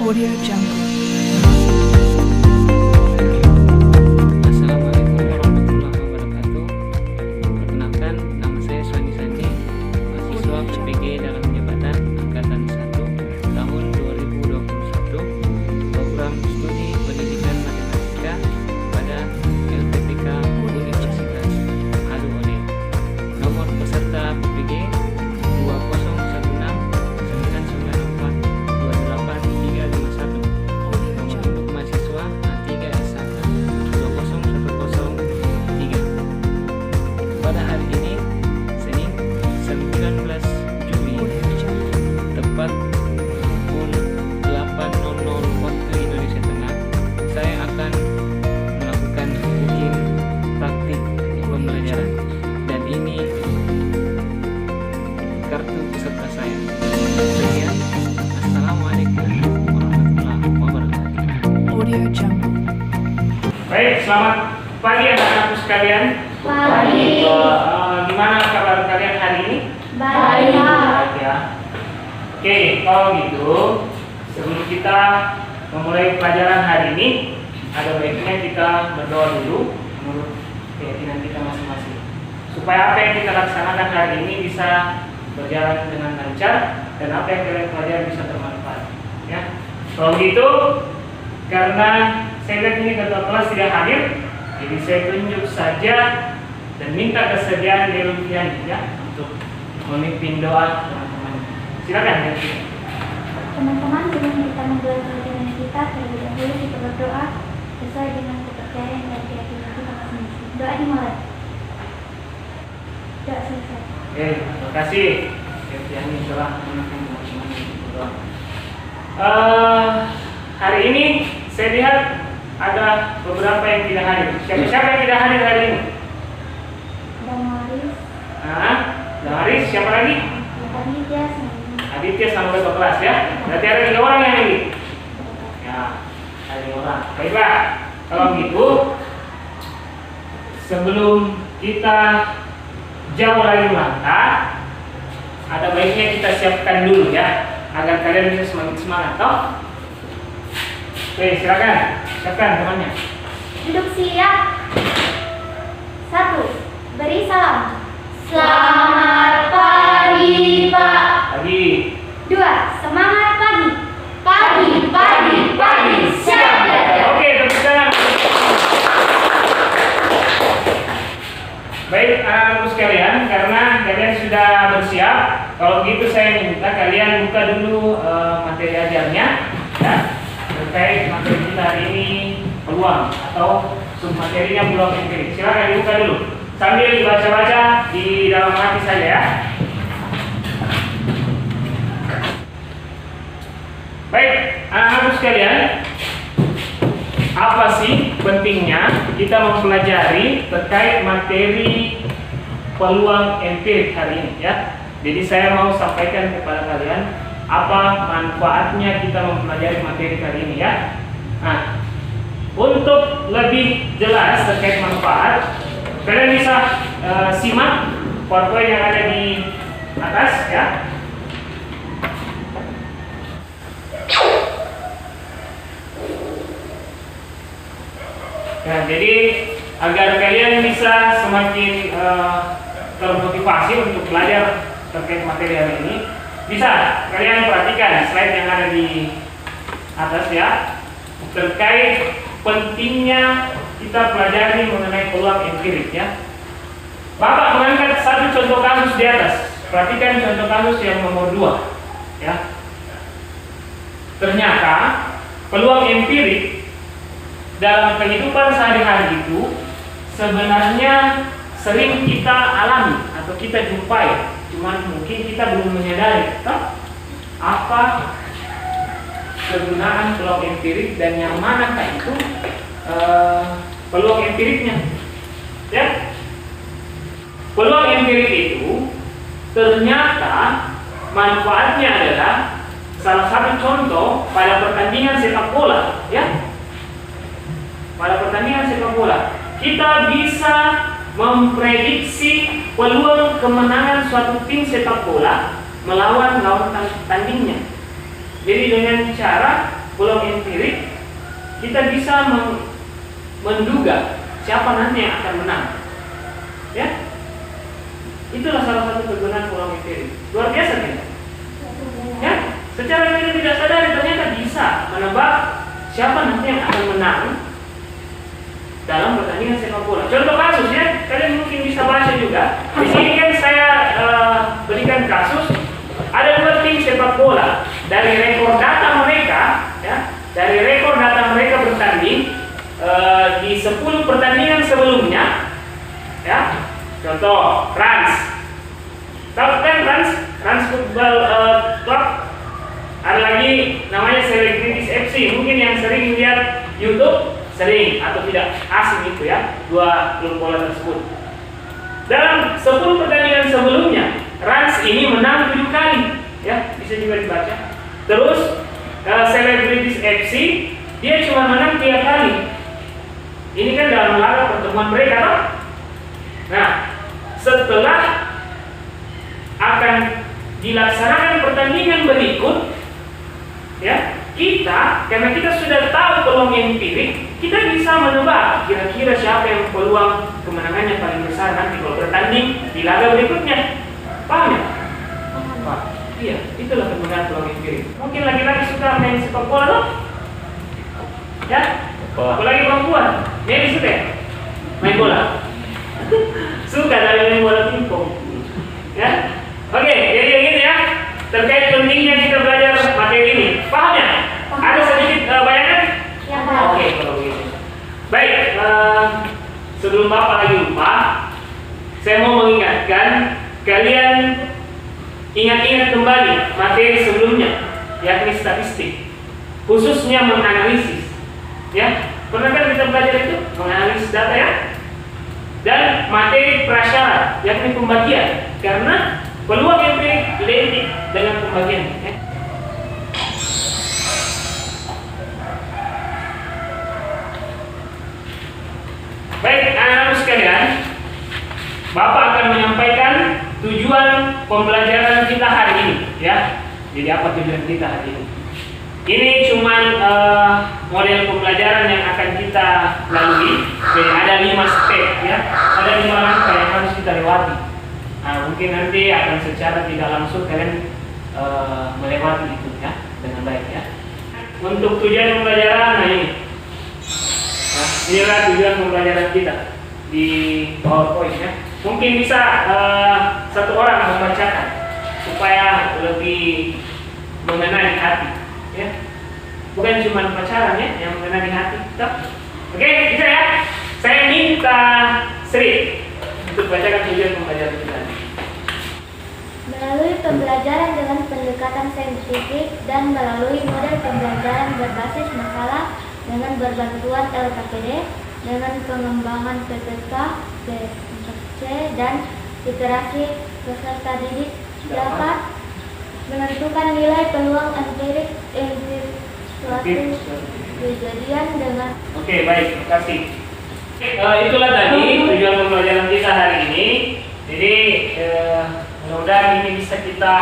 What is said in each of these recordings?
Audio Jungle. Assalamualaikum warahmatullahi wabarakatuh. Perkenalkan, nama saya Suwandi Sandi, mahasiswa PPG dalam jabatan Angkatan 1 tahun 2021, program studi pendidikan matematika pada LPTK Universitas Halu Oleh. Nomor peserta PPG 2016994285351. Nomor induk mahasiswa A3S1 20103. Pada hari ini, Senin 19 Juli, tepat pukul 8.00 waktu Indonesia Tengah, saya akan melakukan ujian praktik pembelajaran. Dan ini kartu peserta saya. Sekian. Assalamualaikum warahmatullahi wabarakatuh. Audio Jungle. Baik, selamat pagi anak-anakku sekalian. Pagi. Gimana kabar kalian hari ini? Baik. Baik ya. Oke, kalau gitu sebelum kita memulai pelajaran hari ini, ada baiknya kita berdoa dulu menurut keyakinan kita masing-masing, supaya apa yang kita laksanakan hari ini bisa berjalan dengan lancar dan apa yang kalian pelajari bisa bermanfaat. Ya, kalau gitu, karena saya lihat ini ketua kelas tidak hadir, jadi saya tunjuk saja dan minta kesediaan Deluviani ya untuk memimpin doa teman-teman. Silakan ya. Teman-teman, sebelum kita memulai pelajaran kita, terlebih dahulu kita berdoa sesuai dengan kepercayaan dan keyakinan kita masing-masing. Doa dimulai. Doa selesai. Oke, terima kasih. Deluviani telah memimpin teman-teman untuk berdoa. Hari ini saya lihat ada beberapa yang tidak hadir. Siapa yang tidak hadir hari ini? Damaris, Damaris, siapa lagi? Aditya, Aditya sama ketua kelas ya. Berarti ada 3 orang yang ini. Ya, ada 3 orang. Baiklah, kalau gitu sebelum kita jauh lagi melangkah, ada baiknya kita siapkan dulu ya, agar kalian bisa semakin semangat toh. Oke, silakan siapkan temannya. duduk siap. 1. Beri salam. Selamat pagi, Pak. Pagi. 2. Semangat pagi. Pagi, pagi, pagi. Siap. Oke, tepuk tangan. Baik anak-anakku sekalian, karena kalian sudah bersiap, kalau begitu saya minta kalian buka dulu materi ajarnya ya, terkait materi kita hari ini, peluang atau submaterinya peluang empirik. Silakan dibuka dulu sambil dibaca-baca di dalam hati saja ya. Baik anak-anakku sekalian, apa sih pentingnya kita mempelajari terkait materi peluang empirik hari ini ya? Jadi saya mau sampaikan kepada kalian apa manfaatnya kita mempelajari materi hari ini ya. Nah, untuk lebih jelas terkait manfaat, kalian bisa simak PowerPoint yang ada di atas ya. Nah, jadi agar kalian bisa semakin termotivasi untuk belajar terkait materi hari ini, bisa kalian perhatikan slide yang ada di atas ya, terkait pentingnya kita pelajari mengenai peluang empirik ya. Bapak mengangkat satu contoh kasus di atas. Perhatikan contoh kasus yang nomor 2 ya. Ternyata peluang empirik dalam kehidupan sehari-hari itu sebenarnya sering kita alami atau kita jumpai, cuman mungkin kita belum menyadari apa kegunaan peluang empirik dan yang manakah itu peluang empiriknya ya. Peluang empirik itu ternyata manfaatnya adalah salah satu contoh pada pertandingan sepak bola ya. Pada pertandingan sepak bola kita bisa memprediksi peluang kemenangan suatu tim sepak bola melawan lawan tandingnya. Jadi dengan cara peluang empirik, kita bisa menduga siapa nanti yang akan menang. Ya, itulah salah satu kegunaan peluang empirik. Luar biasa tidak? Ya, secara kita tidak sadar ternyata bisa menebak siapa nanti yang akan menang dalam pertandingan sepak bola. Contoh kasus ya, kalian mungkin bisa baca juga. Di sini kan saya berikan kasus. Ada 2 tim sepak bola dari rekor data mereka, ya, dari rekor data mereka bertanding di 10 pertandingan sebelumnya, ya. Contoh Rans, tahu kan Rans Football Club. Ada lagi namanya Celebrities FC. Mungkin yang sering lihat YouTube sering atau tidak asing itu ya, 2 klub bola tersebut. Dalam 10 pertandingan sebelumnya, Rans ini menang 7 kali, ya, bisa juga dibaca. Terus Celebrities FC dia cuma menang 3 kali. Ini kan dalam laga pertemuan mereka, toh? Nah, setelah akan dilaksanakan pertandingan berikut, ya, karena kita sudah tahu peluang empirik, kita bisa menebak kira-kira siapa yang peluang kemenangannya paling besar nanti kalau bertanding di laga berikutnya. Paham ya? Pak, iya, itulah kegunaan peluang empirik. Mungkin laki-laki suka main sepak bola, loh? Ya? Apalagi perempuan, Mary suka ya? Main bola? Suka dari main bola pingpong. Ya? Oke, jadi yang ini ya, terkait pentingnya kita belajar materi ini. Paham ya? Ada sedikit bayangan? Ya, Pak. Oke, kalau begitu. Baik, sebelum Bapak lagi lupa, saya mau mengingatkan kalian ingat-ingat kembali materi sebelumnya, yakni statistik, khususnya menganalisis. Ya, pernah kan kita belajar itu menganalisis data ya? Dan materi prasyarat, yakni pembagian, karena peluang empirik identik dengan pembagian. Ya. Baik, anak-anak sekalian, Bapak akan menyampaikan tujuan pembelajaran kita hari ini, ya. Jadi apa tujuan kita hari ini? Ini cuma model pembelajaran yang akan kita lalui. Jadi ada 5 step, ya. Ada 5 langkah yang harus kita lewati. Nah, mungkin nanti akan secara tidak langsung kalian melewati itu, ya, dengan baik, ya. Untuk tujuan pembelajaran, nah ini. Nah, inilah tujuan pembelajaran kita di PowerPoint, ya. Mungkin bisa satu orang membacakan supaya lebih mengenai hati, ya. Bukan cuma pacaran ya yang mengenai hati. Oke, bisa ya. Saya minta Sri untuk bacakan tujuan pembelajaran kita. Melalui pembelajaran dengan pendekatan saintifik dan melalui model pembelajaran berbasis masalah dengan berbantuan LKPD, dengan pengembangan PPK, C dan literasi peserta didik dapat menentukan nilai peluang empirik suatu kejadian dengan. Oke, baik, terima kasih. Itulah tadi tujuan pembelajaran kita hari ini. Jadi mudah-mudahan ini bisa kita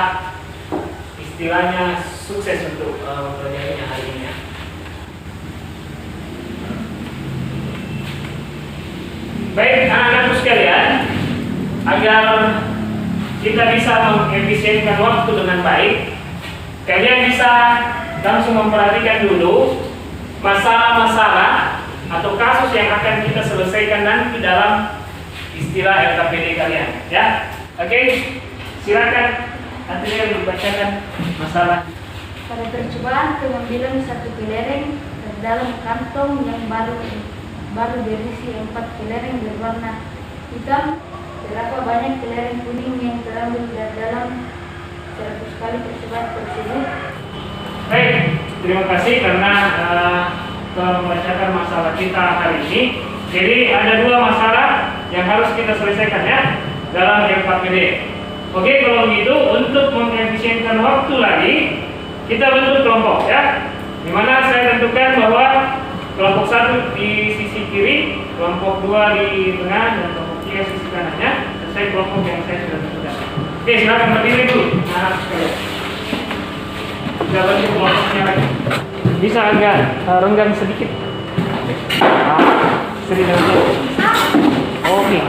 istilahnya sukses untuk mempelajarinya hari ini, ya. Baik, anak-anakku sekalian, agar kita bisa mengefisienkan waktu dengan baik, kalian bisa langsung memperhatikan dulu masalah-masalah atau kasus yang akan kita selesaikan nanti dalam istilah LKPD kalian, ya. Oke, silakan Adrian membacakan masalah. Pada percobaan pengambilan satu kelereng dalam kantong yang baru berisi 4 kelereng berwarna hitam, berapa banyak kelereng kuning yang terambil dalam 100 kali percobaan tersebut? Baik, terima kasih karena telah membacakan masalah kita hari ini. Jadi ada 2 masalah yang harus kita selesaikan, ya, dalam LKPD. Oke, kalau begitu untuk mengefisienkan waktu lagi, kita bentuk kelompok, ya. Dimana saya tentukan bahwa kelompok 1 di sisi kiri, kelompok 2 di tengah, dan kelompok 3 sisi kanannya. Selesai kelompok yang saya sudah tentukan. Oke, silakan berdiri dulu. Nah, kita bentuk kelompoknya lagi. Bisa agak renggang sedikit. Sedikit aja. Oke.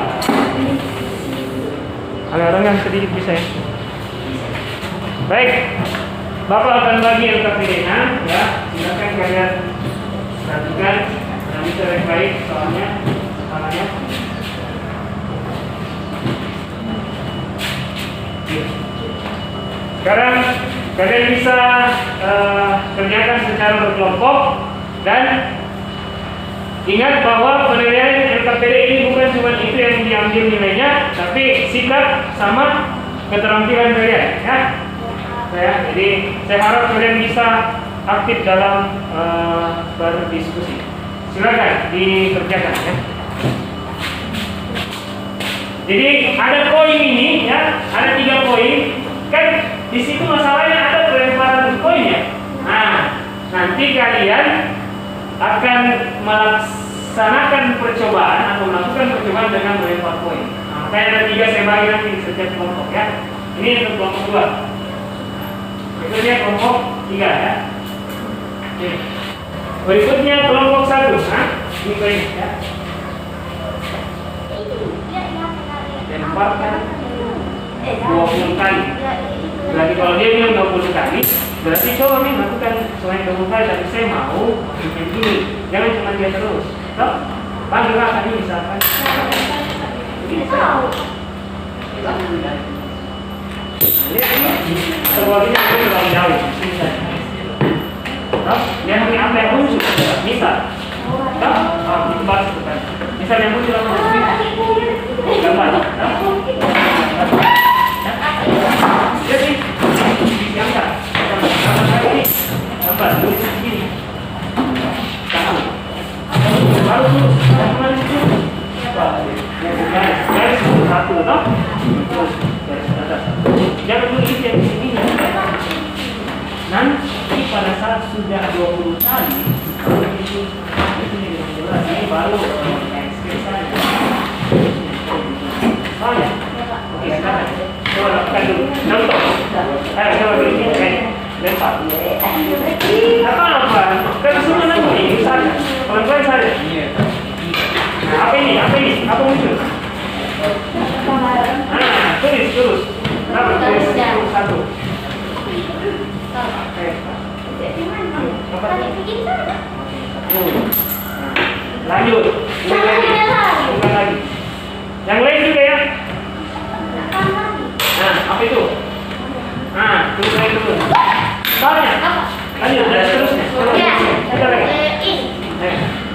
Agak renggang sedikit bisa ya. Baik. Bapak akan bagi LKPD-nya ya. Silakan kalian perhatikan. Nanti bisa baik soalnya namanya. Sekarang kalian bisa kerjakan secara berkelompok dan ingat bahwa penilaian LKPD ini bukan cuma itu yang diambil nilainya, tapi sikap sama keterampilan kalian ya. Jadi saya harap kalian bisa aktif dalam berdiskusi. Silakan dikerjakan ya. Jadi ada koin ini ya, ada 3 koin. Kan di situ masalahnya ada pelemparan koin ya. Nah, nanti kalian akan melaksanakan percobaan atau melakukan percobaan dengan melempar koin. Nah, makanya ada 3 saya bagi nanti di setiap kelompok ya. Ini untuk kelompok 2. Berikutnya kelompok 3 ya. Oke. Berikutnya kelompok 1. Nah, ini koin ya. Lemparkan 20 kali. Berarti kalau dia bilang 20 kali, berarti coba nih lakukan selain 20 kali, tapi saya mau yang gini. Jangan cuma dia terus. Toh? Panggil tadi misalkan. Sebuahnya itu terlalu jauh. Toh? Dia mungkin apa yang muncul? Misal. Toh? Itu bahas bukan. Misal yang muncul apa? Gambar. Jadi, diangkat. Ini gambar tulis begini. Baru tulis kemana itu? Garis satu, toh? Terus garis atas. Jangan tulis yang di sini. Nanti pada saat sudah 20 kali, itu jelas. Ini baru ekspresi. Soalnya, oke sekarang coba lakukan dulu. Contoh, coba begini, lempar. Apa? Kan semua nanti saja, pelan-pelan saja. Nah, apa ini? Apa muncul? Nah, tulis. Kenapa tulis 1? Lanjut. Bukan lagi. Yang lain juga ya. Nah, apa itu? Nah, tulis lagi dulu. Soalnya, lanjut dan seterusnya. Kita lagi.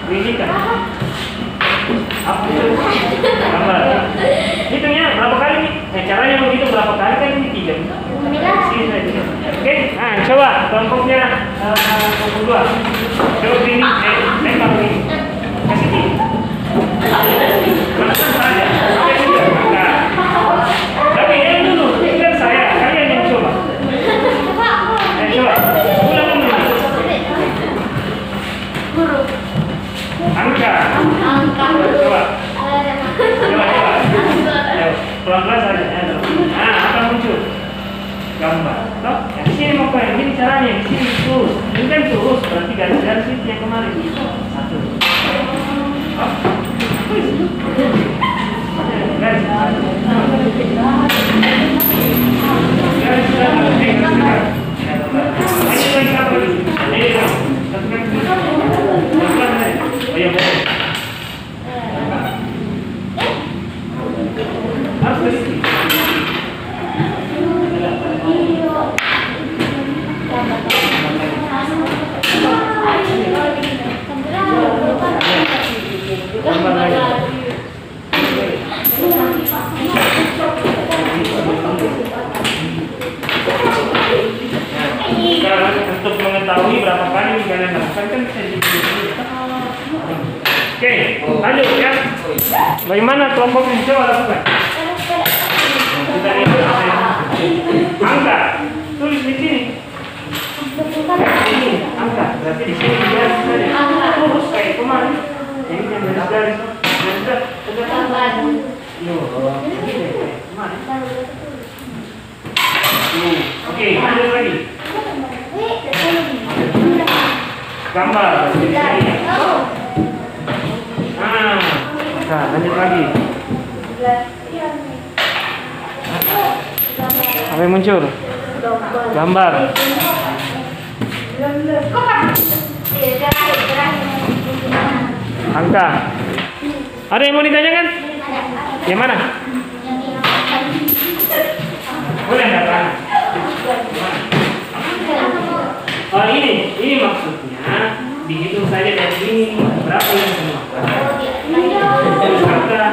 Rizikan. Apa itu? Gambar. Hitungnya berapa kali nih? Caranya menghitung berapa kali kan ini 3. Sini saja. Oke. Nah, coba kelompoknya kelompok 2. Coba ini lempar ini. Kasih ini. Langsung saja. Tapi yang dulu, kan saya, kalian yang coba. Coba, ulang dulu. Angka. Coba. Pelan-pelan saja. Nah, apa muncul? Gambar. Toh, di sini mau koin. Ini caranya. Di sini terus. Ini kan terus. Berarti garis-garis itu yang kemarin. 1. Untuk mengetahui berapa kali kalian lakukan kan bisa dipilih. Oke, lanjut ya. Bagaimana kelompok yang coba lakukan? Kita lihat angka. Tulis di sini. Ini angka. Berarti di sini garis saja. Terus kayak kemarin. Ini yang garis. Oke, lanjut lagi. gambar. Nah, lanjut lagi. Apa yang muncul? Gambar. Angka. Ada yang mau ditanyakan? Yang mana? Boleh nggak kan? Oh ini maksudnya dihitung saja dari sini berapa yang semua. Angka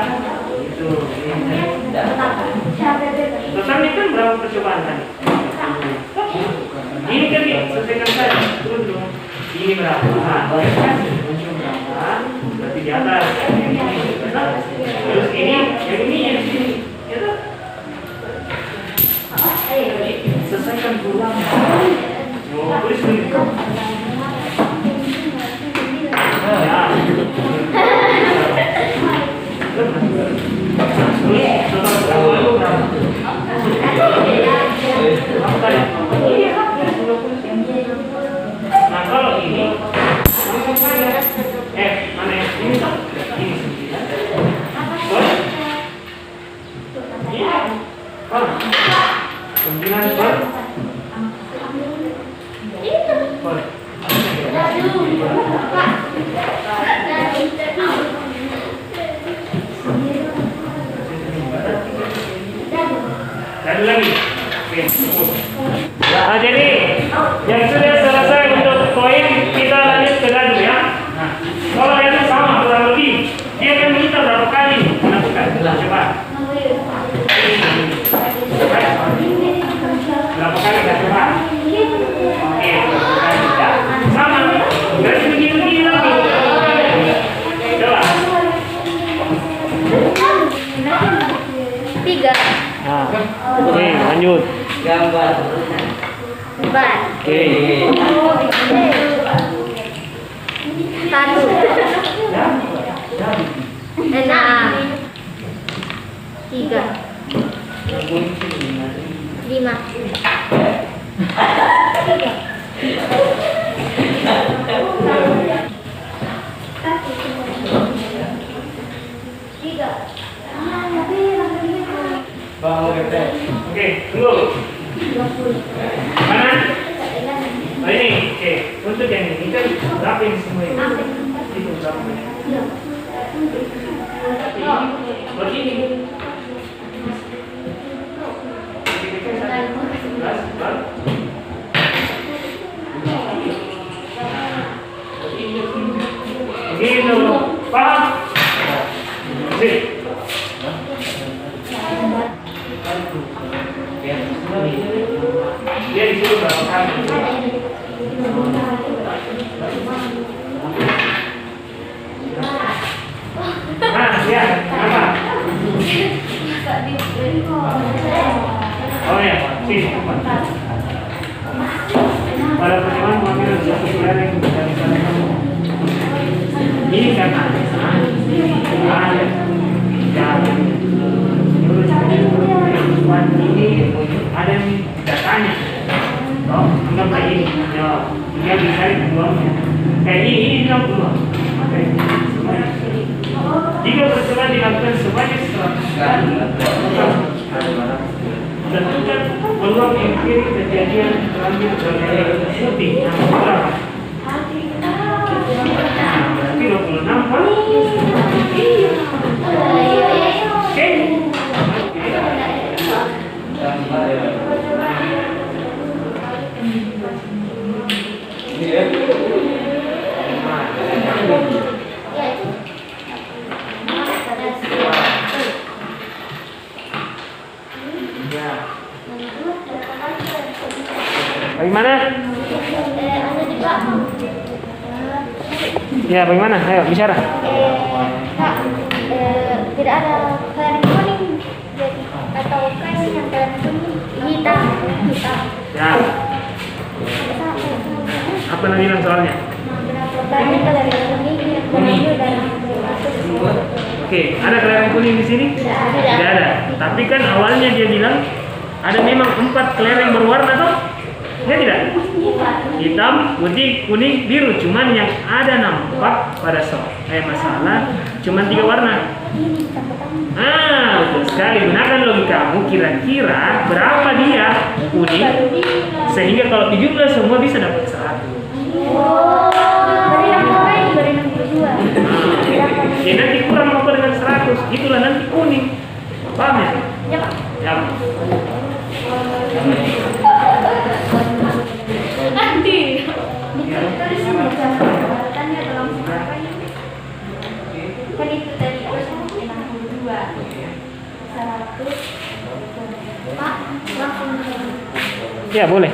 itu. Totalnya kan berapa percobaan tadi? Ini kan ya, selesaikan saja. Ini berapa? Muncul berapa? Berarti di atas. Terus ini, yang ini yang di sini. Selesaikan ulang. Tulis dulu. Nah kalau ini mana yang ini tak? Ini 9 per dan lagi. Nah, jadi yang sudah selesai untuk koin kita lanjut ke dadu ya. Nah, kalau yang sama kurang lebih dia akan minta berapa kali melakukan. Coba. Berapa kali kita coba? Oke, ya. Sama. Berarti begini lagi. Coba. 3. Nah, oke, lanjut. Gambar. 4. Oke. 1. 6. 3. 5. Oke, tunggu. Mana? Oh ini, oke. Untuk yang ini kan berapa yang semua ini? Itu berapa? Begini. Begitu, paham? Sini. Dia disuruh berapa kali? Nah, ya, apa? Oh ya, sini. Pada pertemuan mengambil satu bulan yang dari sana. Ini kan ada ini ada yang datanya. Oh, anggap kayak ini. Ya, dia bisa keduanya. Kayak ini 60. Oke. Jika percobaan dilakukan sebanyak 100 kali, tentukan peluang empirik kejadian terambil dari putih yang berapa? Berarti 26 kan? Oke. Bagaimana? Ya, bagaimana? Ayo bicara. Kak, tidak ada kain kuning atau kain yang kain kuning hitam. Ya. Apa lagi yang soalnya? Banyak kain kuning yang kuning dan Oke, ada kelereng kuning di sini? Tidak ada. Tapi kan awalnya dia bilang ada memang 4 kelereng berwarna toh? Ya tidak? hitam, putih, kuning, biru. Cuman yang ada nampak pada masalah cuman 3 warna. Betul sekali. Gunakan logikamu. Kira-kira berapa dia kuning sehingga kalau dijumlah semua bisa dapat 100. Dari yang lain dari 62. Ya nanti kurang apa dengan 100. Itulah nanti kuning. Paham ya? Ya, Pak. Ya. Nanti. Terus pembahasannya dalam apa ini? Kan itu tadi 62. 100. Pak, langsung. Ya, boleh.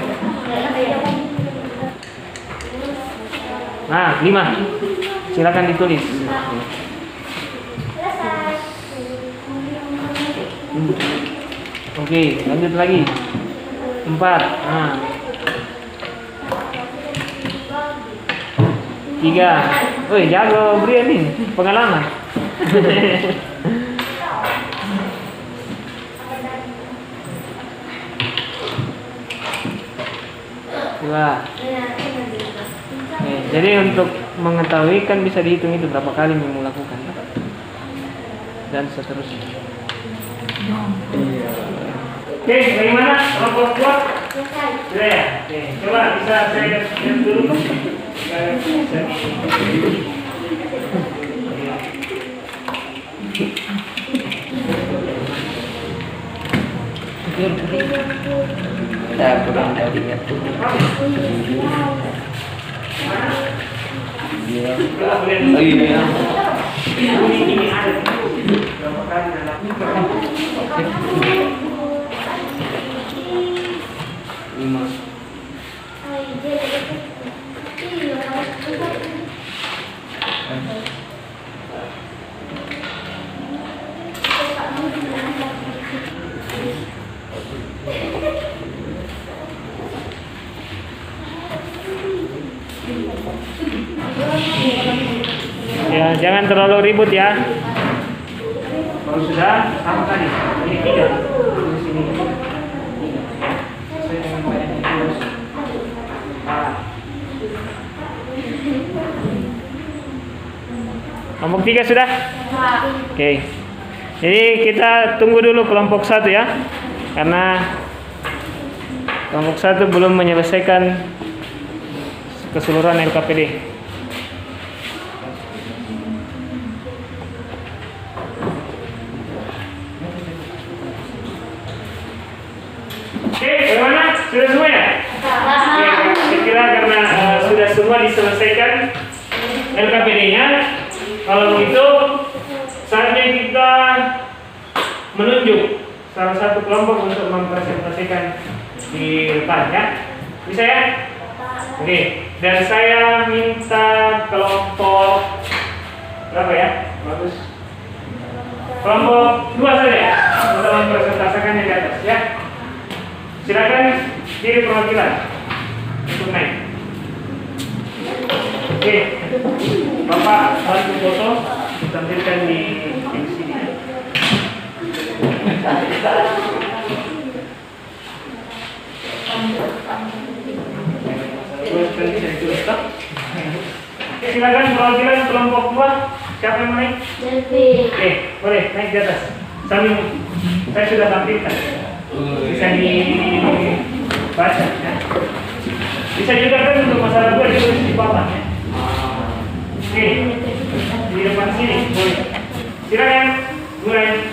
Nah, 5. Silakan ditulis. Selesai. Oke, lanjut lagi. 4. Nah. 3. Woi, jago Brian nih, pengalaman. 2. Jadi untuk mengetahui kan bisa dihitung itu berapa kali kamu lakukan dan seterusnya. Oke, bagaimana kelompok kuat? Sudah ya? Oke, coba bisa saya lihat dulu. Saya kurang tahu dia. Oh iya. Ini ada berapa kali dalam 5. Ya, jangan terlalu ribut ya. Kalau sudah, sama kali. Ini 3. Di sini. Sesuai dengan banyak terus. Kelompok 3 sudah? Oke. Jadi kita tunggu dulu kelompok 1 ya. Karena kelompok 1 belum menyelesaikan keseluruhan LKPD. Oke, bagaimana? Sudah semua ya? Oke, saya kira karena sudah semua diselesaikan LKPD-nya, kalau begitu saatnya kita menunjuk salah satu kelompok untuk mempresentasikan di depan ya. Bisa ya? Oke, dan saya minta kelompok berapa ya? Bagus. Kelompok 2 saja untuk mempresentasikannya di atas ya. Silakan diri perwakilan untuk naik. Oke, Bapak bantu foto ditampilkan di sini. Oke, silakan perwakilan kelompok 2. Siapa yang mau naik? Oke, boleh naik di atas. Sambil saya sudah tampilkan. Bisa dibaca ya. Bisa juga kan untuk masalah gue ditulis di papan ya. Oke, di depan sini boleh. Silakan mulai.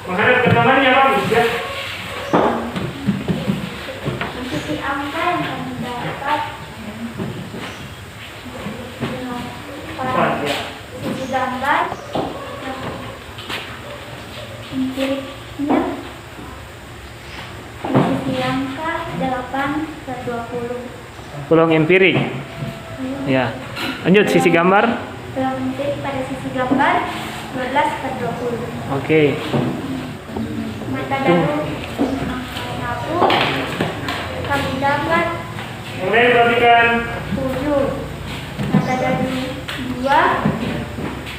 Menghadap ke temannya bagus ya. Sisi angka yang kami dapat Cepat ya. sisi gambar empiriknya sisi angka 8/20. Pulang empirik. Ya. Lanjut sisi gambar. Pulang empirik pada sisi gambar 12/20. Oke. Mata daru angka 1 kami dapat Kemudian perhatikan 7. Mata daru 2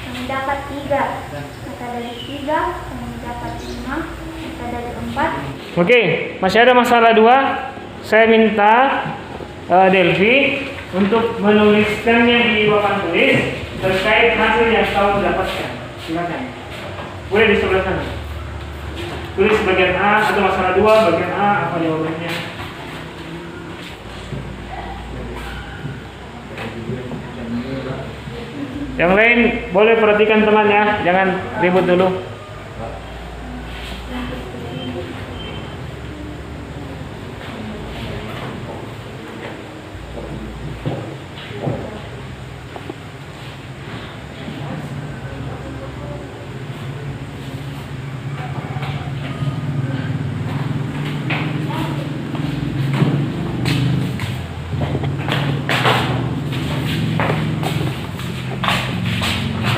kami dapat 3. Mata daru 3 kami dapat 5. Mata daru 4. Oke, masih ada masalah 2. Saya minta Delvi untuk menuliskannya di papan tulis terkait hasil yang kamu dapatkan. Silakan. Boleh di sebelah sana. Tulis bagian A atau masalah 2 bagian A apa jawabannya. Yang lain boleh perhatikan teman ya, jangan ribut dulu.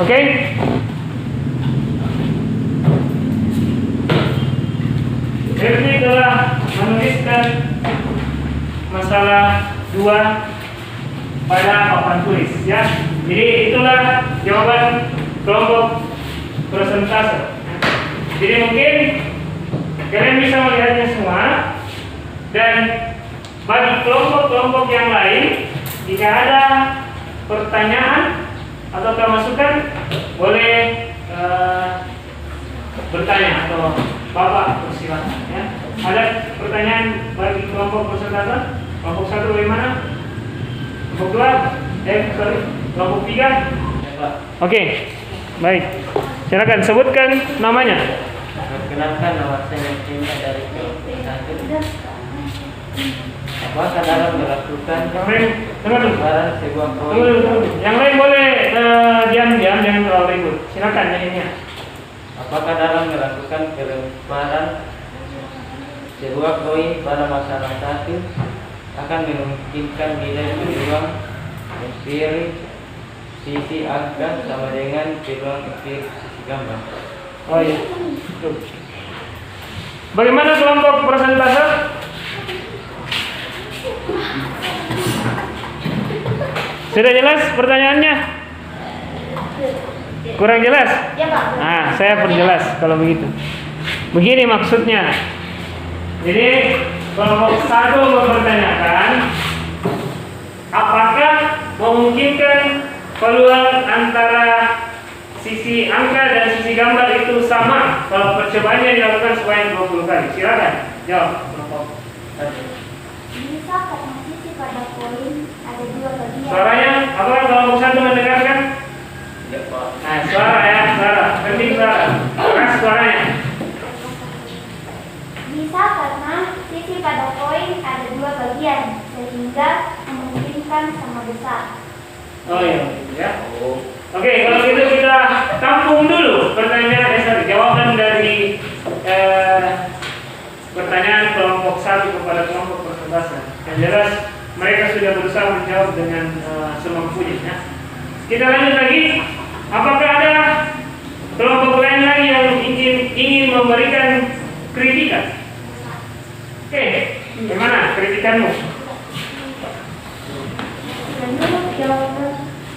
Oke? Jadi telah menuliskan masalah 2 pada papan tulis ya. Jadi itulah jawaban kelompok persentase. Jadi mungkin kalian bisa melihatnya semua, dan bagi kelompok-kelompok yang lain jika ada pertanyaan atau masukan boleh bertanya atau Bapak persilakan ya. Ada pertanyaan bagi kelompok persentase? Kelompok 1 bagaimana? Kelompok 2? Kelompok 3? Oke, baik. Silakan sebutkan namanya. Perkenalkan, nama saya Cinta dari kelompok 1. Apakah dalam melakukan barang sebuah proyek? Yang lain boleh diam-diam, jangan terlalu ribut. Silakan nyanyinya. Apakah dalam melakukan pelemparan sebuah proyek pada masalah 1 akan memungkinkan nilai peluang empirik sisi angka sama dengan peluang empirik sisi gambar? Oh iya. Tuh. Bagaimana kelompok persentase? Sudah jelas pertanyaannya? Kurang jelas? Ya Pak. Nah, saya perjelas kalau begitu. Begini maksudnya. Jadi kelompok 1 mempertanyakan apakah memungkinkan peluang antara sisi angka dan sisi gambar itu sama kalau percobaannya dilakukan sebanyak 20 kali. Silakan jawab kelompok 1. Bisa karena sisi pada poin ada 2 bagian. Suaranya apakah kelompok 1 mendengarkan? Tidak, Pak. Nah, suara ya, suara. Penting suara. Keras suaranya. Bisa karena sisi pada poin ada 2 bagian sehingga memungkinkan sama besar. Oh iya, ya. Oke, kalau gitu kita tampung dulu pertanyaan jawaban dari pertanyaan kelompok 1 kepada kelompok persentase. Yang jelas mereka sudah berusaha menjawab dengan semampunya. Ya. Kita lanjut lagi. Apakah ada kelompok lain lagi yang ingin memberikan kritikan? Oke, gimana kritikanmu? Menurut jawaban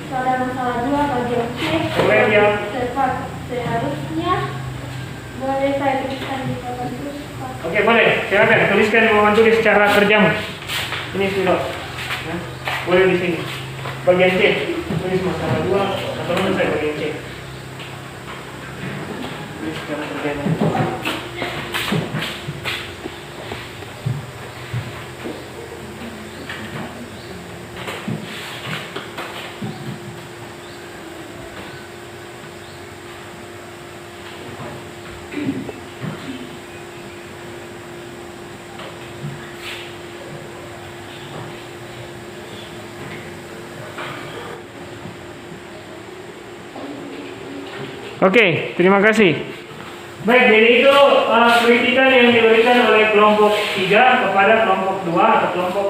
pada masalah 2 bagian C, Boleh jawab. seharusnya boleh saya tuliskan di papan tulis, Pak. Oke, boleh. Silakan tuliskan di papan tulis cara kerjamu. Ini sudah. Ya. Boleh di sini. Bagian C. Tulis masalah 2 atau menurut saya bagian C. Tulis cara kerjanya. Oke, terima kasih. Baik, jadi itu kritikan yang diberikan oleh kelompok 3 kepada kelompok 2 atau kelompok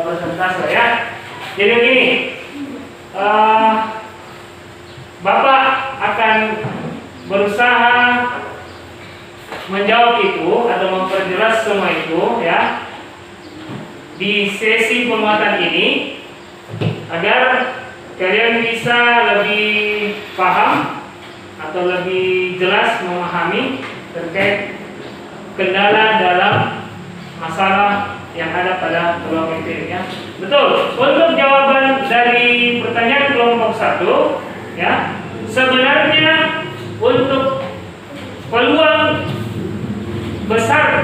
persentase ya. Jadi begini, Bapak akan berusaha menjawab itu atau memperjelas semua itu ya di sesi penguatan ini agar kalian bisa lebih paham atau lebih jelas memahami terkait kendala dalam masalah yang ada pada peluang empirik ya. Betul. Untuk jawaban dari pertanyaan kelompok 1 ya, sebenarnya untuk peluang besar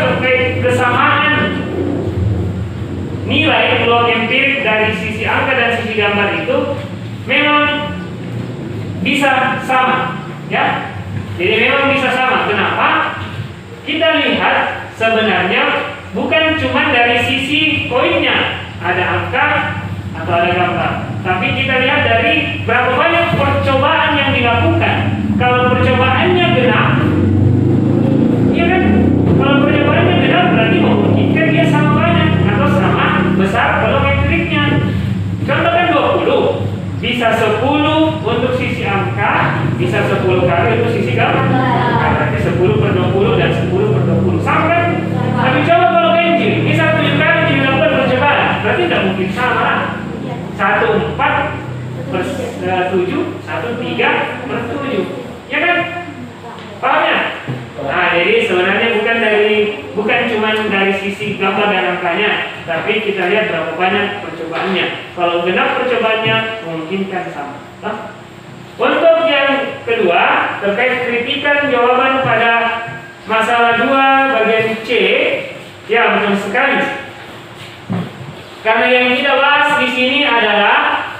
terkait kesamaan nilai peluang empirik dari sisi angka dan sisi gambar itu memang bisa sama ya. Jadi memang bisa sama. Kenapa? Kita lihat sebenarnya bukan cuma dari sisi koinnya ada angka atau ada gambar, tapi kita lihat dari berapa banyak percobaan yang dilakukan. Kalau percobaannya benar, iya kan? Kalau percobaannya benar berarti memungkinkan dia sama banyak atau sama besar peluang empiriknya. Contoh kan 20 bisa 10 untuk sisi angka, bisa 10 kali untuk sisi gambar. Berarti 10 per 20 dan 10 per 20 sama kan? Tapi coba kalau ganjil, bisa 7 kali dilakukan percobaan, berarti tidak mungkin sama. 1 4 per 7, 1 3 per 7, ya kan? Paham ya? Nah, jadi sebenarnya bukan cuma dari sisi gambar dan angkanya, tapi kita lihat berapa banyak percobaannya. Kalau genap percobaannya memungkinkan sama. Nah, untuk yang kedua terkait kritikan jawaban pada masalah 2 bagian C, ya betul sekali. Karena yang kita bahas di sini adalah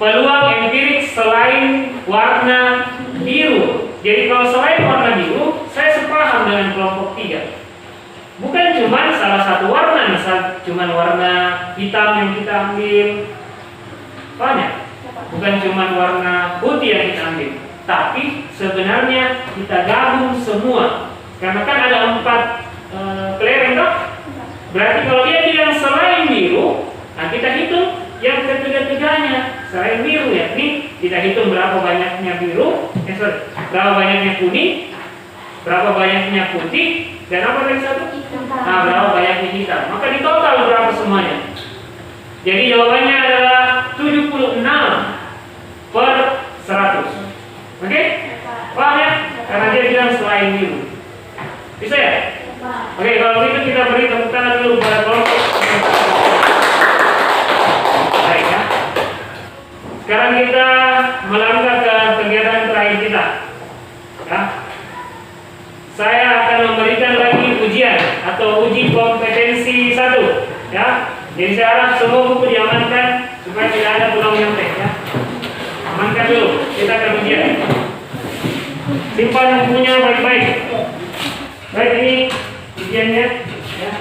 peluang empirik selain warna biru. Jadi kalau selain warna biru, saya sepaham dengan kelompok 3. Bukan cuma salah satu warna, misal cuma warna hitam yang kita ambil, banyak. Bukan cuma warna putih yang kita ambil, tapi sebenarnya kita gabung semua. Karena kan ada 4 kelereng toh. Berarti kalau dia bilang selain biru, nah kita hitung yang ketiga-tiganya selain biru ya. Ini kita hitung berapa banyaknya biru, berapa banyaknya kuning, berapa banyaknya putih, dan apa lagi satu? Nah, berapa banyaknya hitam. Maka di total berapa semuanya? Jadi jawabannya adalah 76 per 100. Oke? Paham ya? Karena dia bilang selain biru. Bisa ya? Oke, kalau gitu kita beri tepuk tangan dulu pada kelompok. Baik ya. Sekarang kita melangkah ke kegiatan terakhir kita. Ya. Saya akan memberikan lagi ujian atau uji kompetensi 1. Ya. Jadi saya harap semua buku diamankan supaya tidak ada pulang nyampe ya. Amankan dulu. Kita akan ujian. Simpan bukunya baik-baik. Baik, ini ujiannya ya.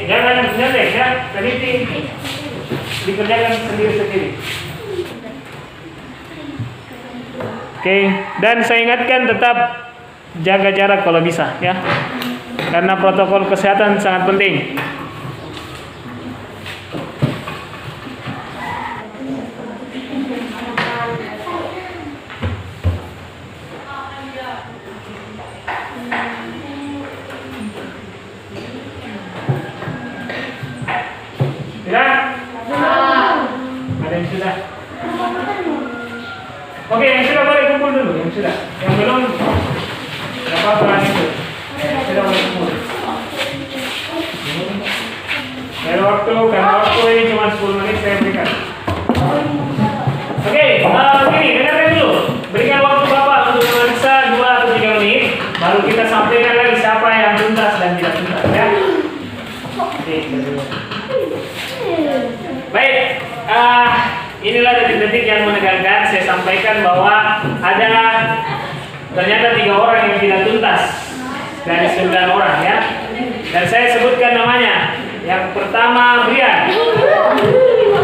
Jangan nyontek ya, teliti dikerjakan sendiri-sendiri. Oke, dan saya ingatkan tetap jaga jarak kalau bisa ya, karena protokol kesehatan sangat penting. Ada yang sudah? Oke, yang sudah boleh kumpul dulu, yang sudah. Yang belum, tidak apa-apa lagi itu. Yang sudah boleh kumpul. Dari waktu, karena waktu ini cuma 10 menit saya berikan. Oke, gini, dengarkan dulu. Berikan waktu Bapak untuk memeriksa 2 atau 3 menit. Baru kita sampaikan lagi siapa yang tuntas dan tidak tuntas ya. Oke, baik, inilah detik-detik yang menegangkan. Saya sampaikan bahwa ada ternyata 3 orang yang tidak tuntas dari 9 orang ya. Dan saya sebutkan namanya. Yang pertama Brian,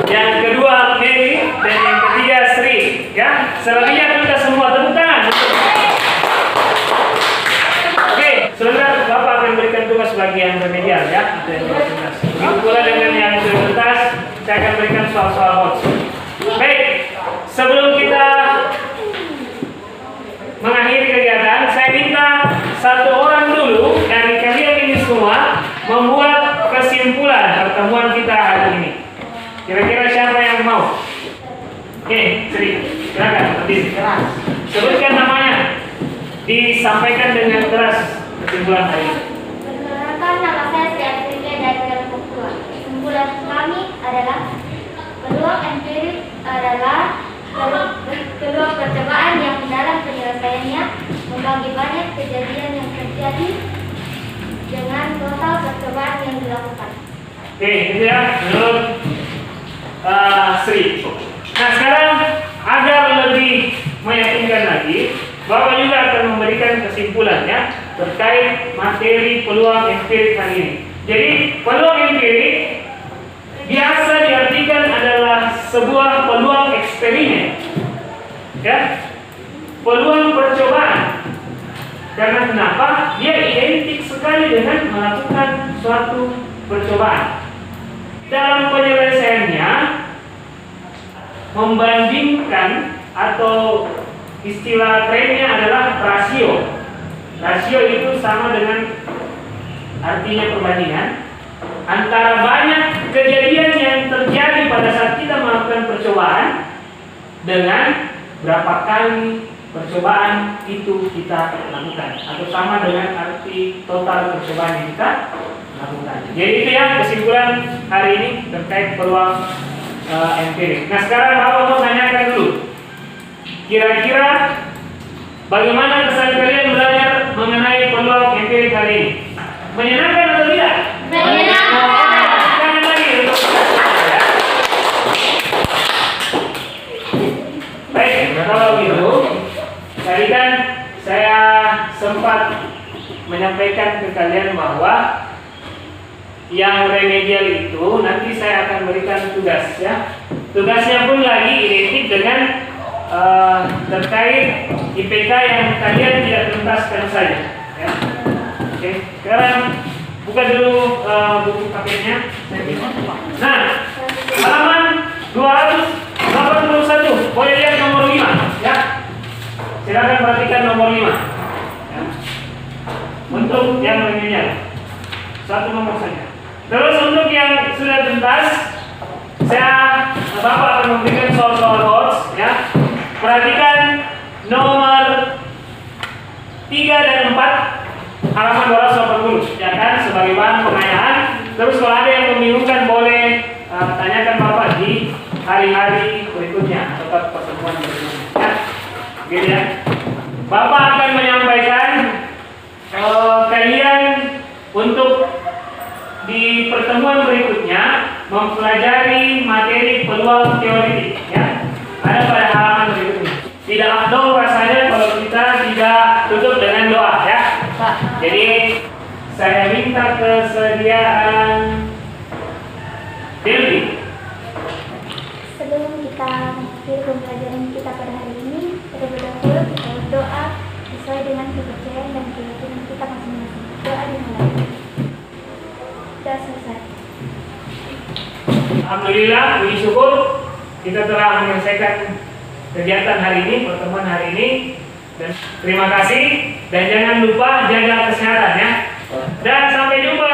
yang kedua Mary, dan yang ketiga Sri ya. Selebihnya tuntas semua, tepuk tangan. Oke, sebentar Bapak akan berikan tugas bagi yang remedial ya. Begitu pula dengan yang sudah tuntas, saya akan berikan soal-soal hots. Baik, sebelum kita mengakhiri kegiatan, saya minta satu orang dulu dari kalian ini semua membuat kesimpulan pertemuan kita hari ini. Kira-kira siapa yang mau? Oke, Sri, silakan berdiri. Sebutkan namanya. Disampaikan dengan keras kesimpulan hari ini. Perkenalkan, nama saya Sri Afrika dari Papua. Kesimpulan kami adalah peluang empirik adalah peluang percobaan yang dalam penyelesaiannya membagi banyak kejadian yang terjadi dengan total percobaan yang dilakukan. Oke, itu ya menurut Sri. Nah sekarang agar lebih meyakinkan lagi, Bapak juga akan memberikan kesimpulannya terkait materi peluang empirik hari ini. Jadi peluang empirik biasa diartikan adalah sebuah peluang eksperimen, ya, peluang percobaan. Karena kenapa? Dia identik sekali dengan melakukan suatu percobaan. Dalam penyelesaiannya membandingkan atau istilah kerennya adalah rasio. Rasio itu sama dengan artinya perbandingan antara banyak kejadian yang terjadi pada saat kita melakukan percobaan dengan berapa kali percobaan itu kita lakukan, atau sama dengan arti total percobaan yang kita lakukan. Jadi itu ya kesimpulan hari ini terkait peluang empirik. Nah sekarang Bapak mau tanyakan dulu, kira-kira bagaimana kesan kalian belajar mengenai peluang empirik hari ini? Menyenangkan atau tidak? Menyenangkan. Jangan lagi untuk baik, kalau gitu tadi kan saya sempat menyampaikan ke kalian bahwa yang remedial itu nanti saya akan berikan tugas ya. Tugasnya pun lagi identik dengan terkait IPK yang kalian tidak tuntaskan saja ya. Oke, sekarang buka dulu buku paketnya. Nah, halaman 281, boleh lihat nomor 5 ya. Silakan perhatikan nomor 5 ya. Untuk yang remedial satu nomor saja. Terus untuk yang sudah tuntas, Bapak akan memberikan soal-soal notes ya. Perhatikan nomor 3 dan 4 halaman 280 ya kan, sebagai bahan pengayaan. Terus kalau ada yang membingungkan boleh tanyakan Bapak di hari-hari berikutnya atau pertemuan berikutnya ya. Gitu ya. Bapak akan menyampaikan kalian untuk di pertemuan berikutnya mempelajari materi peluang teoretik ya. Ada pada halaman berikutnya. Tidak afdol rasanya kalau kita tidak tutup dengan doa ya. Jadi saya minta kesediaan Dewi. Sebelum kita mengakhiri pembelajaran kita pada hari ini, terlebih dahulu kita berdoa sesuai dengan kepercayaan dan keyakinan kita masing-masing. Doa dimulai. Sudah selesai. Alhamdulillah, puji syukur kita telah menyelesaikan kegiatan hari ini, pertemuan hari ini. Dan terima kasih dan jangan lupa jaga kesehatan ya. Dan sampai jumpa